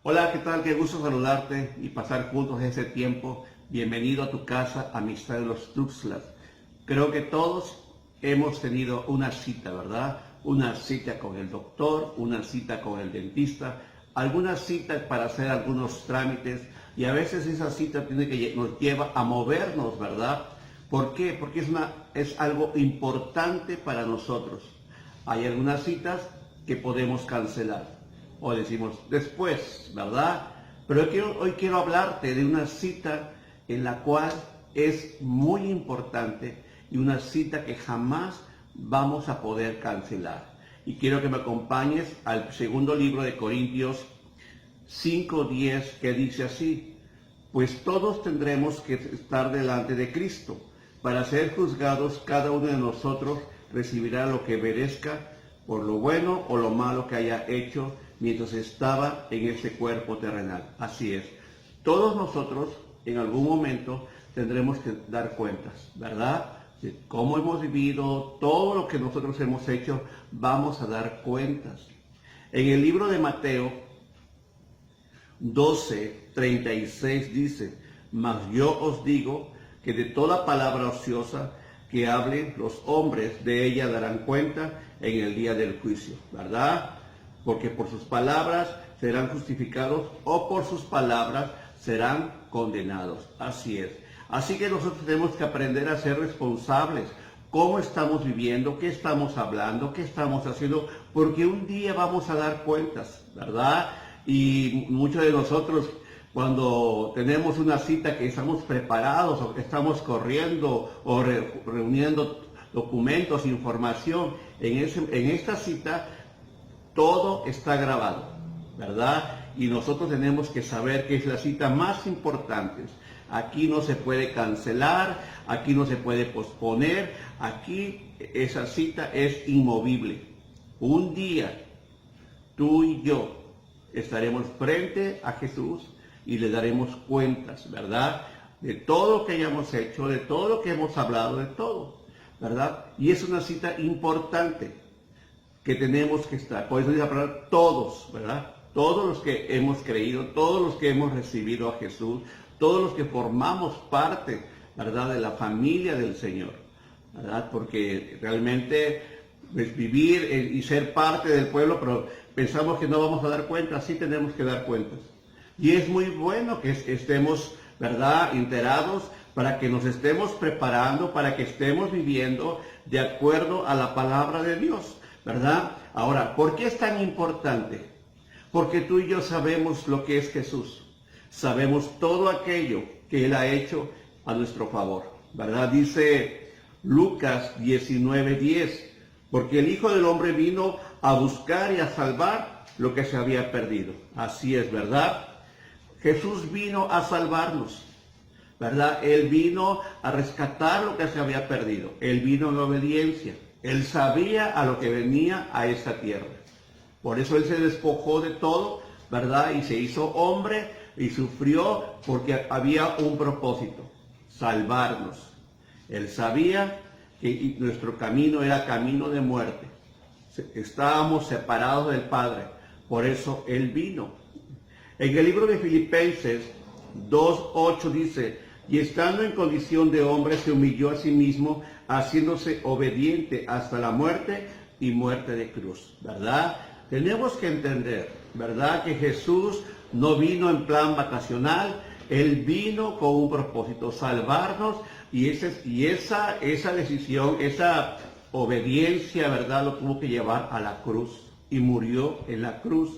Hola, ¿qué tal? Qué gusto saludarte y pasar juntos ese tiempo. Bienvenido a tu casa, Amistad de los Tuxtlas. Creo que todos hemos tenido una cita, ¿verdad? Una cita con el doctor, una cita con el dentista, alguna cita para hacer algunos trámites y a veces esa cita nos lleva a movernos, ¿verdad? ¿Por qué? Porque es algo importante para nosotros. Hay algunas citas que podemos cancelar o decimos después, ¿verdad? Pero hoy quiero hablarte de una cita en la cual es muy importante y una cita que jamás vamos a poder cancelar. Y quiero que me acompañes al segundo libro de Corintios 5:10, que dice así: pues todos tendremos que estar delante de Cristo. Para ser juzgados, cada uno de nosotros recibirá lo que merezca por lo bueno o lo malo que haya hecho mientras estaba en ese cuerpo terrenal. Así es. Todos nosotros en algún momento tendremos que dar cuentas, ¿verdad? De cómo hemos vivido, todo lo que nosotros hemos hecho, vamos a dar cuentas. En el libro de Mateo 12:36 dice: mas yo os digo que de toda palabra ociosa que hablen los hombres, de ella darán cuenta en el día del juicio, ¿verdad? Porque por sus palabras serán justificados o por sus palabras serán condenados. Así es. Así que nosotros tenemos que aprender a ser responsables. ¿Cómo estamos viviendo? ¿Qué estamos hablando? ¿Qué estamos haciendo? Porque un día vamos a dar cuentas, ¿verdad? Y muchos de nosotros, cuando tenemos una cita que estamos preparados o que estamos corriendo o reuniendo documentos, información, en esta cita todo está grabado, ¿verdad? Y nosotros tenemos que saber que es la cita más importante. Aquí no se puede cancelar, aquí no se puede posponer, aquí esa cita es inmovible. Un día tú y yo estaremos frente a Jesús y le daremos cuentas, ¿verdad? De todo lo que hayamos hecho, de todo lo que hemos hablado, de todo, ¿verdad? Y es una cita importante que tenemos que estar. Por eso dice la palabra todos, ¿verdad? Todos los que hemos creído, todos los que hemos recibido a Jesús, todos los que formamos parte, ¿verdad?, de la familia del Señor, ¿verdad? Porque realmente pues, vivir y ser parte del pueblo, pero pensamos que no vamos a dar cuentas, sí tenemos que dar cuentas. Y es muy bueno que estemos, ¿verdad?, enterados, para que nos estemos preparando, para que estemos viviendo de acuerdo a la palabra de Dios, ¿verdad? Ahora, ¿por qué es tan importante? Porque tú y yo sabemos lo que es Jesús. Sabemos todo aquello que Él ha hecho a nuestro favor, ¿verdad? Dice Lucas 19:10, porque el Hijo del Hombre vino a buscar y a salvar lo que se había perdido. Así es, ¿verdad? Jesús vino a salvarnos, ¿verdad? Él vino a rescatar lo que se había perdido. Él vino en obediencia. Él sabía a lo que venía a esta tierra. Por eso Él se despojó de todo, ¿verdad? Y se hizo hombre y sufrió porque había un propósito: salvarnos. Él sabía que nuestro camino era camino de muerte. Estábamos separados del Padre. Por eso Él vino. En el libro de Filipenses 2:8 dice: y estando en condición de hombre se humilló a sí mismo, haciéndose obediente hasta la muerte y muerte de cruz, ¿verdad? Tenemos que entender, ¿verdad?, que Jesús no vino en plan vacacional. Él vino con un propósito: salvarnos, y esa decisión, esa obediencia, ¿verdad?, lo tuvo que llevar a la cruz y murió en la cruz.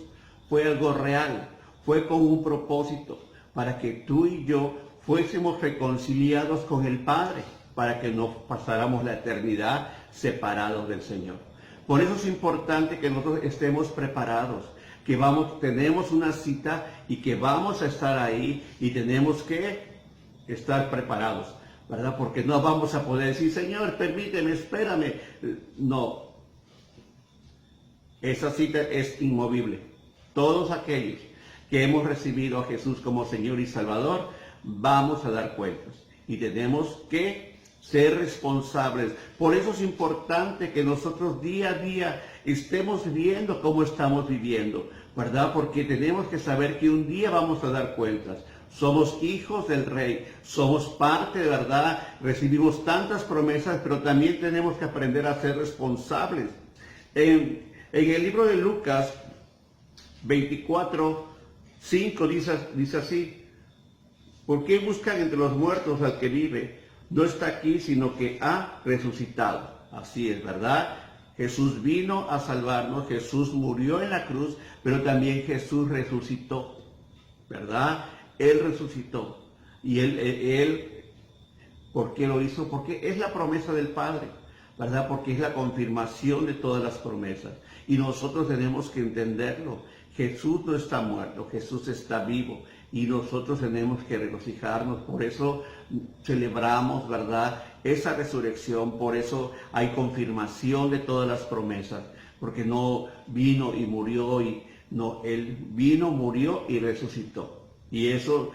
Fue algo real, fue con un propósito, para que tú y yo fuésemos reconciliados con el Padre, para que no pasáramos la eternidad separados del Señor. Por eso es importante que nosotros estemos preparados, que tenemos una cita y que vamos a estar ahí y tenemos que estar preparados, ¿verdad? Porque no vamos a poder decir: Señor, permíteme, espérame. No, esa cita es inmovible. Todos aquellos que hemos recibido a Jesús como Señor y Salvador, vamos a dar cuentas y tenemos que ser responsables. Por eso es importante que nosotros día a día estemos viendo cómo estamos viviendo, ¿verdad? Porque tenemos que saber que un día vamos a dar cuentas. Somos hijos del Rey, somos parte, de verdad, recibimos tantas promesas, pero también tenemos que aprender a ser responsables. En el libro de Lucas 24:5 dice así: ¿por qué buscan entre los muertos al que vive? No está aquí, sino que ha resucitado. Así es, ¿verdad? Jesús vino a salvarnos, Jesús murió en la cruz, pero también Jesús resucitó, ¿verdad? Él resucitó. Y él, ¿por qué lo hizo? Porque es la promesa del Padre, ¿verdad? Porque es la confirmación de todas las promesas. Y nosotros tenemos que entenderlo. Jesús no está muerto, Jesús está vivo. Y nosotros tenemos que regocijarnos. Por eso celebramos, ¿verdad?, esa resurrección. Por eso hay confirmación de todas las promesas. Porque no vino y murió, no, Él vino, murió y resucitó. Y eso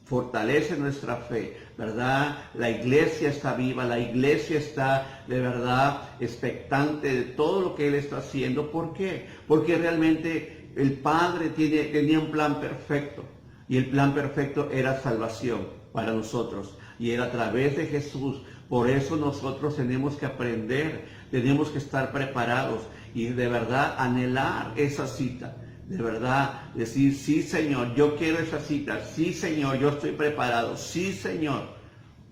fortalece nuestra fe, ¿verdad? La iglesia está viva, la iglesia está de verdad expectante de todo lo que Él está haciendo. ¿Por qué? Porque realmente el Padre tenía un plan perfecto, y el plan perfecto era salvación para nosotros, y era a través de Jesús. Por eso nosotros tenemos que aprender, tenemos que estar preparados y de verdad anhelar esa cita. De verdad, decir: sí, Señor, yo quiero esa cita. Sí, Señor, yo estoy preparado. Sí, Señor,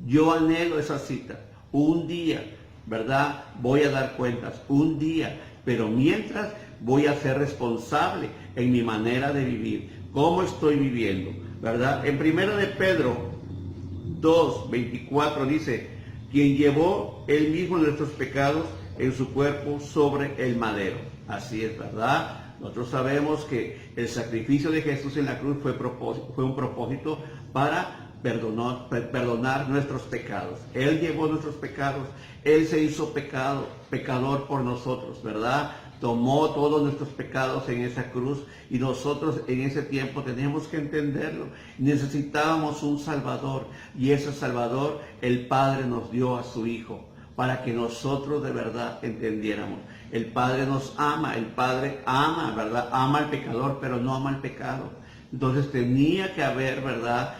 yo anhelo esa cita. Un día, ¿verdad?, voy a dar cuentas. Un día. Pero mientras, voy a ser responsable en mi manera de vivir. ¿Cómo estoy viviendo? ¿Verdad? En 1 de Pedro 2:24 dice: quien llevó él mismo nuestros pecados en su cuerpo sobre el madero. Así es, ¿verdad? Nosotros sabemos que el sacrificio de Jesús en la cruz fue un propósito para perdonar nuestros pecados. Él llevó nuestros pecados, Él se hizo pecador por nosotros, ¿verdad? Tomó todos nuestros pecados en esa cruz, y nosotros en ese tiempo tenemos que entenderlo. Necesitábamos un Salvador, y ese Salvador el Padre nos dio a su Hijo, para que nosotros de verdad entendiéramos. El Padre nos ama, el Padre ama, ¿verdad? Ama al pecador, pero no ama al pecado. Entonces tenía que haber, ¿verdad?,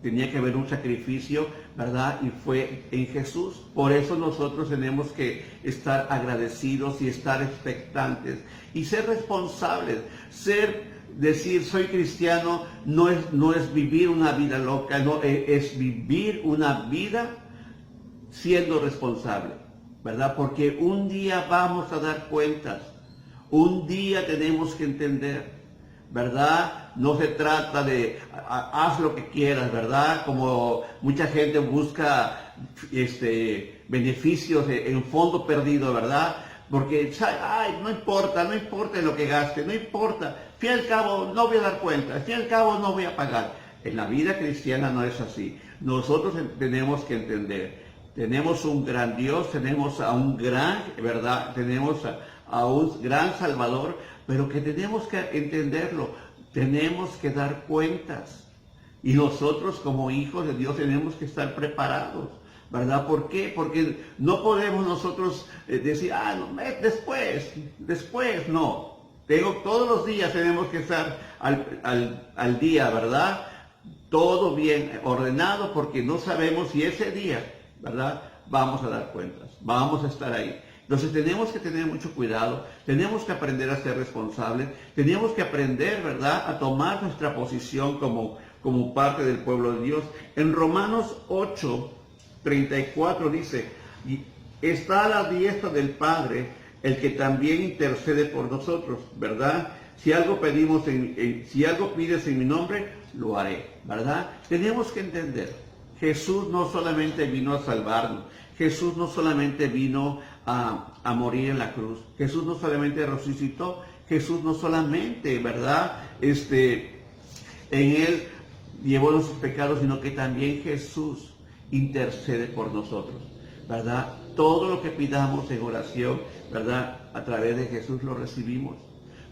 tenía que haber un sacrificio, ¿verdad? Y fue en Jesús. Por eso nosotros tenemos que estar agradecidos y estar expectantes y ser responsables. Decir soy cristiano no es vivir una vida loca, no, es vivir una vida siendo responsable, ¿verdad? Porque un día vamos a dar cuentas. Un día tenemos que entender, ¿verdad? No se trata de haz lo que quieras, ¿verdad? Como mucha gente busca beneficios en fondo perdido, ¿verdad? Porque, ay, no importa lo que gaste, no importa. Al fin y al cabo no voy a dar cuenta, al fin y al cabo no voy a pagar. En la vida cristiana no es así. Nosotros tenemos que entender. Tenemos un gran Dios, tenemos a un gran, ¿verdad? Tenemos a un gran Salvador, pero que tenemos que entenderlo, tenemos que dar cuentas. Y nosotros como hijos de Dios tenemos que estar preparados, ¿verdad? ¿Por qué? Porque no podemos nosotros decir, no, después, no. Todos los días tenemos que estar al día, ¿verdad? Todo bien ordenado, porque no sabemos si ese día, ¿verdad?, vamos a dar cuentas, vamos a estar ahí. Entonces tenemos que tener mucho cuidado, tenemos que aprender a ser responsables, tenemos que aprender, ¿verdad?, a tomar nuestra posición como parte del pueblo de Dios. En Romanos 8:34 dice: está a la diestra del Padre el que también intercede por nosotros, ¿verdad? Si algo pides en mi nombre, lo haré, ¿verdad? Tenemos que entender. Jesús no solamente vino a salvarnos, Jesús no solamente vino a morir en la cruz, Jesús no solamente resucitó, Jesús no solamente, ¿verdad?, en Él llevó nuestros pecados, sino que también Jesús intercede por nosotros, ¿verdad? Todo lo que pidamos en oración, ¿verdad?, a través de Jesús lo recibimos.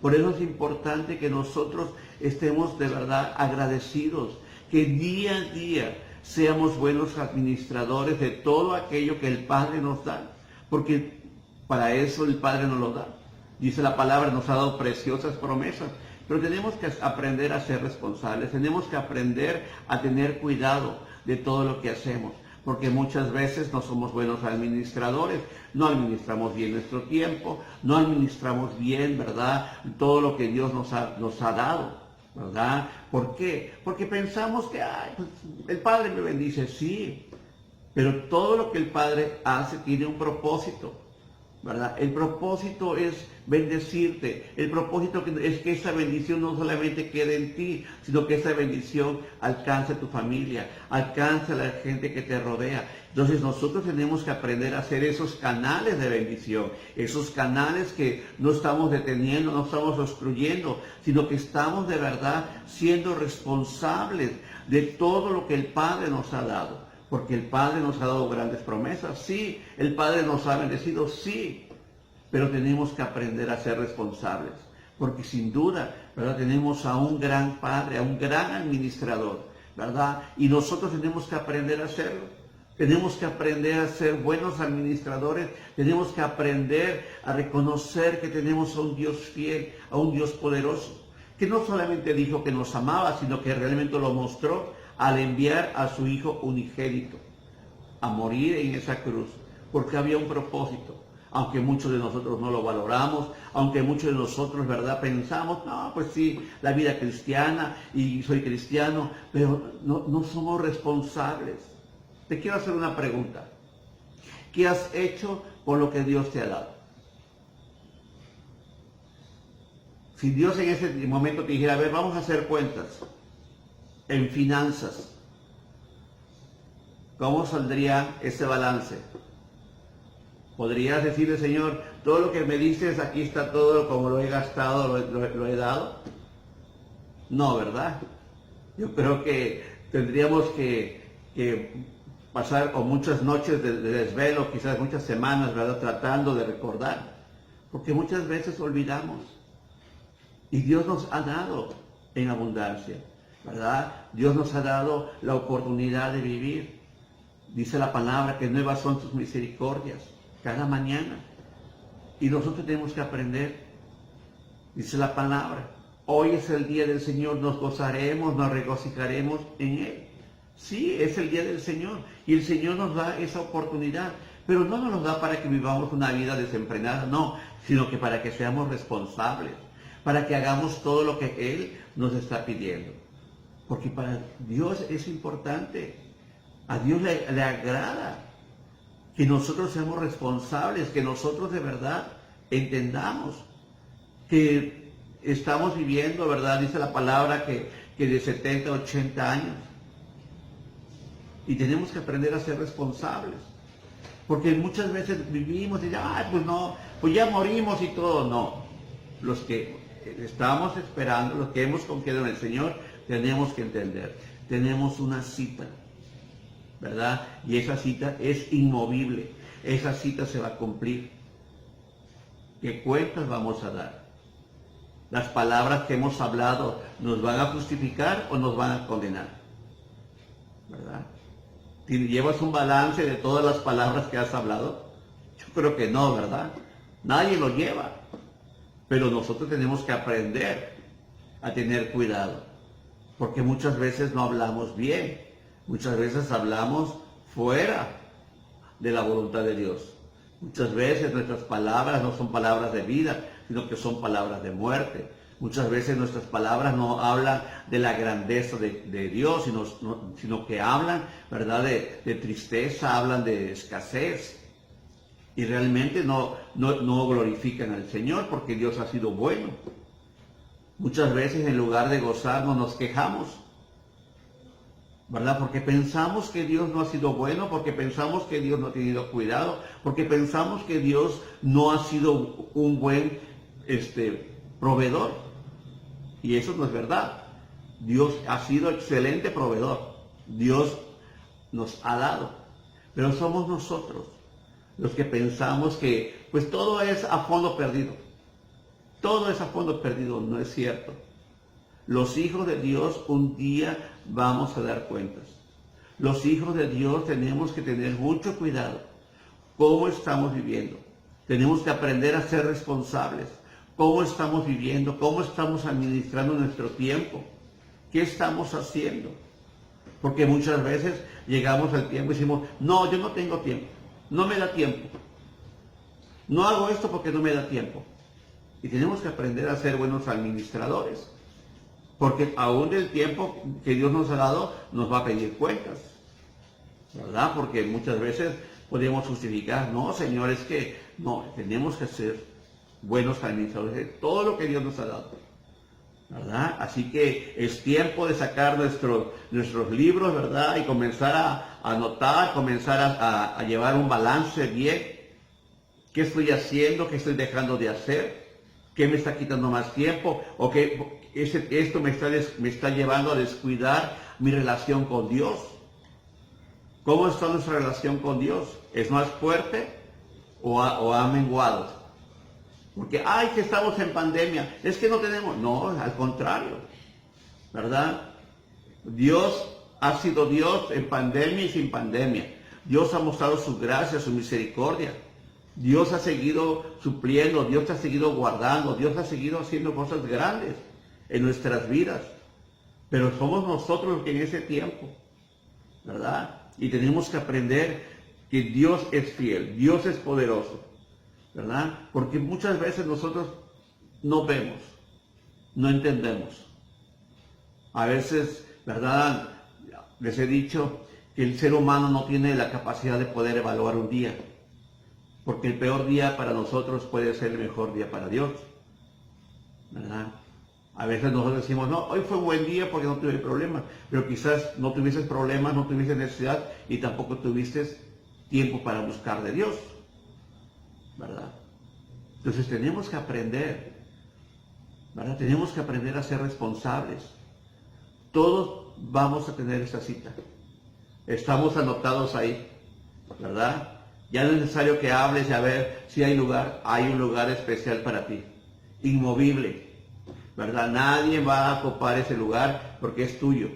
Por eso es importante que nosotros estemos de verdad agradecidos, que día a día seamos buenos administradores de todo aquello que el Padre nos da, porque para eso el Padre nos lo da. Dice la palabra, nos ha dado preciosas promesas, pero tenemos que aprender a ser responsables, tenemos que aprender a tener cuidado de todo lo que hacemos, porque muchas veces no somos buenos administradores, no administramos bien nuestro tiempo, no administramos bien, ¿verdad?, todo lo que Dios nos ha dado, ¿verdad? ¿Por qué? Porque pensamos que, ay, pues, el Padre me bendice, sí, pero todo lo que el Padre hace tiene un propósito, ¿verdad? El propósito es bendecirte, el propósito es que esa bendición no solamente quede en ti, sino que esa bendición alcance a tu familia, alcance a la gente que te rodea. Entonces nosotros tenemos que aprender a hacer esos canales de bendición, esos canales que no estamos deteniendo, no estamos obstruyendo, sino que estamos de verdad siendo responsables de todo lo que el Padre nos ha dado. Porque el Padre nos ha dado grandes promesas, sí, el Padre nos ha bendecido, sí, pero tenemos que aprender a ser responsables, porque sin duda, ¿verdad?, tenemos a un gran Padre, a un gran administrador, ¿verdad? Y nosotros tenemos que aprender a hacerlo, tenemos que aprender a ser buenos administradores, tenemos que aprender a reconocer que tenemos a un Dios fiel, a un Dios poderoso, que no solamente dijo que nos amaba, sino que realmente lo mostró al enviar a su Hijo unigénito a morir en esa cruz, porque había un propósito. Aunque muchos de nosotros no lo valoramos, aunque muchos de nosotros, ¿verdad?, pensamos, no, pues sí, la vida cristiana y soy cristiano, pero no somos responsables. Te quiero hacer una pregunta. ¿Qué has hecho por lo que Dios te ha dado? Si Dios en ese momento te dijera, a ver, vamos a hacer cuentas en finanzas, ¿cómo saldría ese balance? ¿Podrías decirle, Señor, todo lo que me dices, aquí está todo, como lo he gastado, lo he dado? No, ¿verdad? Yo creo que tendríamos que pasar con muchas noches de desvelo, quizás muchas semanas, ¿verdad?, tratando de recordar, porque muchas veces olvidamos. Y Dios nos ha dado en abundancia, ¿verdad? Dios nos ha dado la oportunidad de vivir. Dice la palabra que nuevas son sus misericordias cada mañana. Y nosotros tenemos que aprender. Dice la palabra, hoy es el día del Señor, nos gozaremos, nos regocijaremos en Él. Sí, es el día del Señor. Y el Señor nos da esa oportunidad. Pero no nos da para que vivamos una vida desenfrenada, no, sino que para que seamos responsables, para que hagamos todo lo que Él nos está pidiendo. Porque para Dios es importante, a Dios le agrada que nosotros seamos responsables, que nosotros de verdad entendamos que estamos viviendo, ¿verdad? Dice la palabra que de 70 a 80 años. Y tenemos que aprender a ser responsables. Porque muchas veces vivimos y ay, pues no, pues ya morimos y todo. No, los que estamos esperando, los que hemos confiado en el Señor, tenemos que entender, tenemos una cita, ¿verdad? Y esa cita es inmovible, esa cita se va a cumplir. ¿Qué cuentas vamos a dar? ¿Las palabras que hemos hablado nos van a justificar o nos van a condenar? ¿Verdad? ¿Llevas un balance de todas las palabras que has hablado? Yo creo que no, ¿verdad? Nadie lo lleva. Pero nosotros tenemos que aprender a tener cuidado. Porque muchas veces no hablamos bien. Muchas veces hablamos fuera de la voluntad de Dios. Muchas veces nuestras palabras no son palabras de vida, sino que son palabras de muerte. Muchas veces nuestras palabras no hablan de la grandeza de Dios, sino que hablan, ¿verdad?, de tristeza, hablan de escasez. Y realmente no glorifican al Señor porque Dios ha sido bueno. Muchas veces en lugar de gozarnos nos quejamos, ¿verdad? Porque pensamos que Dios no ha sido bueno, porque pensamos que Dios no ha tenido cuidado, porque pensamos que Dios no ha sido un buen proveedor. Y eso no es verdad. Dios ha sido excelente proveedor. Dios nos ha dado. Pero somos nosotros los que pensamos que pues todo es a fondo perdido. Todo es a fondo perdido, no es cierto. Los hijos de Dios un día vamos a dar cuentas. Los hijos de Dios tenemos que tener mucho cuidado. ¿Cómo estamos viviendo? Tenemos que aprender a ser responsables. cómo estamos viviendo, cómo estamos administrando nuestro tiempo, qué estamos haciendo. Porque muchas veces llegamos al tiempo y decimos, no, yo no tengo tiempo, no me da tiempo. No hago esto porque no me da tiempo. Y tenemos que aprender a ser buenos administradores. Porque aún del tiempo que Dios nos ha dado, nos va a pedir cuentas. ¿Verdad? Porque muchas veces podemos justificar, no, Señor, es que no, tenemos que ser buenos administradores de todo lo que Dios nos ha dado. ¿Verdad? Así que es tiempo de sacar nuestros libros, ¿verdad? Y comenzar a anotar, comenzar a llevar un balance bien. ¿Qué estoy haciendo? ¿Qué estoy dejando de hacer? ¿Qué me está quitando más tiempo? ¿O qué esto me está llevando a descuidar mi relación con Dios? ¿Cómo está nuestra relación con Dios? ¿Es más fuerte o ha menguado? Porque, ay, que estamos en pandemia, es que no tenemos. No, al contrario, ¿verdad? Dios ha sido Dios en pandemia y sin pandemia. Dios ha mostrado su gracia, su misericordia. Dios ha seguido supliendo, Dios ha seguido guardando, Dios ha seguido haciendo cosas grandes en nuestras vidas. Pero somos nosotros los que en ese tiempo, ¿verdad? Y tenemos que aprender que Dios es fiel, Dios es poderoso, ¿verdad? Porque muchas veces nosotros no vemos, no entendemos. A veces, ¿verdad? Les he dicho que el ser humano no tiene la capacidad de poder evaluar un día. Porque el peor día para nosotros puede ser el mejor día para Dios, ¿verdad? A veces nosotros decimos, no, hoy fue un buen día porque no tuve problemas, pero quizás no tuvieses problemas, no tuvieses necesidad y tampoco tuviste tiempo para buscar de Dios, ¿verdad? Entonces tenemos que aprender, ¿verdad? Tenemos que aprender a ser responsables. Todos vamos a tener esta cita. Estamos anotados ahí, ¿verdad? Ya no es necesario que hables y a ver si hay lugar. Hay un lugar especial para ti, inmovible, ¿verdad? Nadie va a ocupar ese lugar porque es tuyo.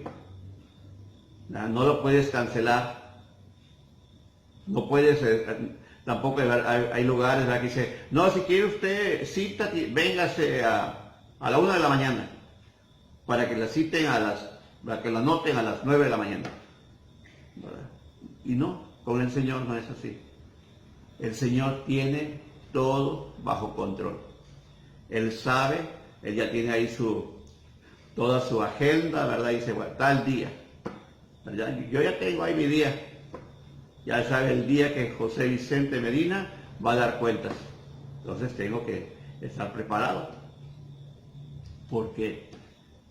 No lo puedes cancelar. No puedes, tampoco hay lugares, ¿verdad? Que dice, no, si quiere usted cita, véngase a la 1 de la mañana para que la citen para que la anoten a las 9 de la mañana, ¿verdad? Y no, con el Señor no es así. El Señor tiene todo bajo control. Él sabe, Él ya tiene ahí toda su agenda, ¿verdad? Y dice, bueno, tal día, ¿verdad? Yo ya tengo ahí mi día. Ya sabe el día que José Vicente Medina va a dar cuentas. Entonces tengo que estar preparado. ¿Por qué?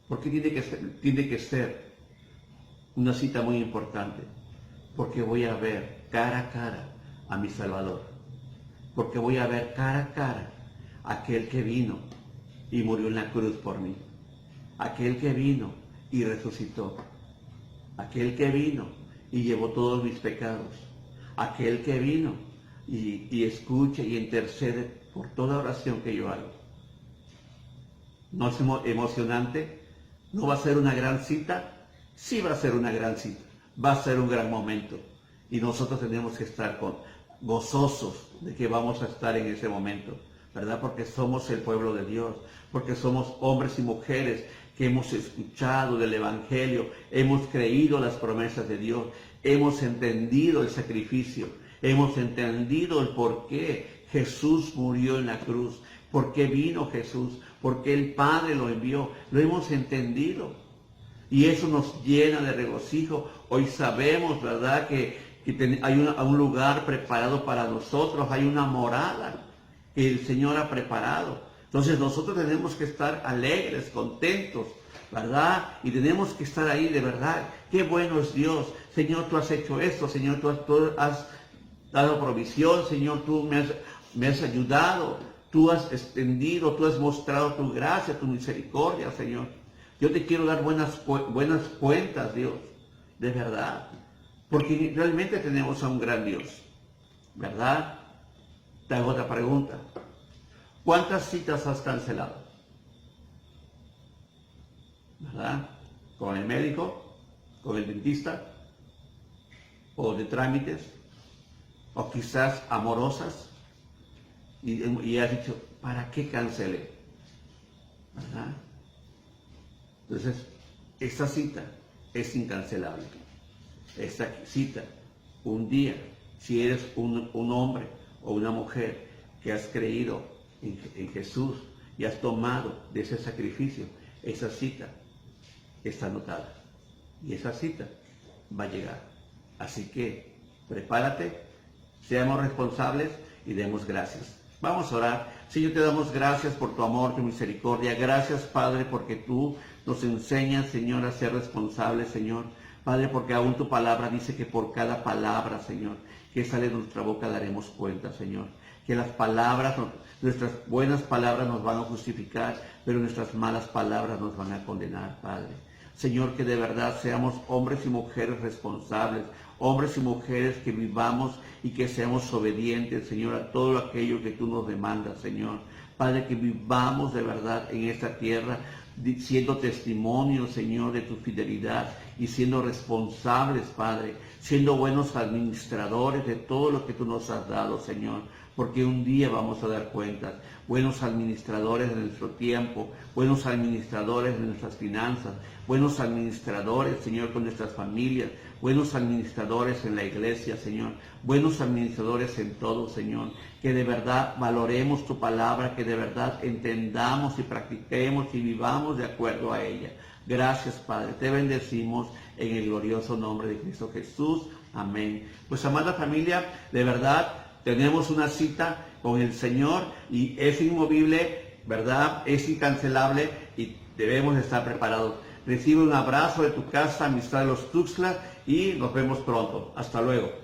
Porque tiene que ser una cita muy importante. Porque voy a ver cara a cara a mi Salvador, porque voy a ver cara a cara a aquel que vino y murió en la cruz por mí, aquel que vino y resucitó, aquel que vino y llevó todos mis pecados, aquel que vino y escucha y intercede por toda oración que yo hago. ¿No es emocionante? ¿No va a ser una gran cita? Sí va a ser una gran cita, va a ser un gran momento y nosotros tenemos que estar gozosos de que vamos a estar en ese momento, ¿verdad? Porque somos el pueblo de Dios, porque somos hombres y mujeres que hemos escuchado del Evangelio, hemos creído las promesas de Dios, hemos entendido el sacrificio, hemos entendido el por qué Jesús murió en la cruz, por qué vino Jesús, por qué el Padre lo envió, lo hemos entendido. Y eso nos llena de regocijo. Hoy sabemos, ¿verdad?, que hay un lugar preparado para nosotros, hay una morada que el Señor ha preparado. Entonces nosotros tenemos que estar alegres, contentos, ¿verdad? Y tenemos que estar ahí de verdad. Qué bueno es Dios. Señor, tú has hecho esto. Señor, tú has dado provisión. Señor, tú me has ayudado. Tú has extendido, tú has mostrado tu gracia, tu misericordia, Señor. Yo te quiero dar buenas cuentas, Dios, de verdad. Porque realmente tenemos a un gran Dios, ¿verdad? Te hago otra pregunta. ¿Cuántas citas has cancelado? ¿Verdad? ¿Con el médico? ¿Con el dentista? ¿O de trámites? ¿O quizás amorosas? Y has dicho, ¿para qué cancelé? ¿verdad? Entonces, esta cita es incancelable. Esta cita, un día, si eres un hombre o una mujer que has creído en Jesús y has tomado de ese sacrificio, esa cita está anotada. Y esa cita va a llegar. Así que prepárate, seamos responsables y demos gracias. Vamos a orar. Señor, te damos gracias por tu amor, tu misericordia. Gracias, Padre, porque tú nos enseñas, Señor, a ser responsables, Señor. Padre, porque aún tu palabra dice que por cada palabra, Señor, que sale de nuestra boca daremos cuenta, Señor. Que las palabras, nuestras buenas palabras nos van a justificar, pero nuestras malas palabras nos van a condenar, Padre. Señor, que de verdad seamos hombres y mujeres responsables, hombres y mujeres que vivamos y que seamos obedientes, Señor, a todo aquello que tú nos demandas, Señor. Padre, que vivamos de verdad en esta tierra, siendo testimonio, Señor, de tu fidelidad y siendo responsables, Padre, siendo buenos administradores de todo lo que tú nos has dado, Señor, porque un día vamos a dar cuentas. Buenos administradores de nuestro tiempo, buenos administradores de nuestras finanzas, buenos administradores, Señor, con nuestras familias, buenos administradores en la iglesia, Señor, buenos administradores en todo, Señor, que de verdad valoremos tu palabra, que de verdad entendamos y practiquemos y vivamos de acuerdo a ella. Gracias, Padre, te bendecimos en el glorioso nombre de Cristo Jesús. Amén. Pues, amada familia, de verdad, tenemos una cita con el Señor y es inmovible, ¿verdad? Es incancelable y debemos estar preparados. Recibe un abrazo de tu casa, Amistad de los Tuxtlas, y nos vemos pronto. Hasta luego.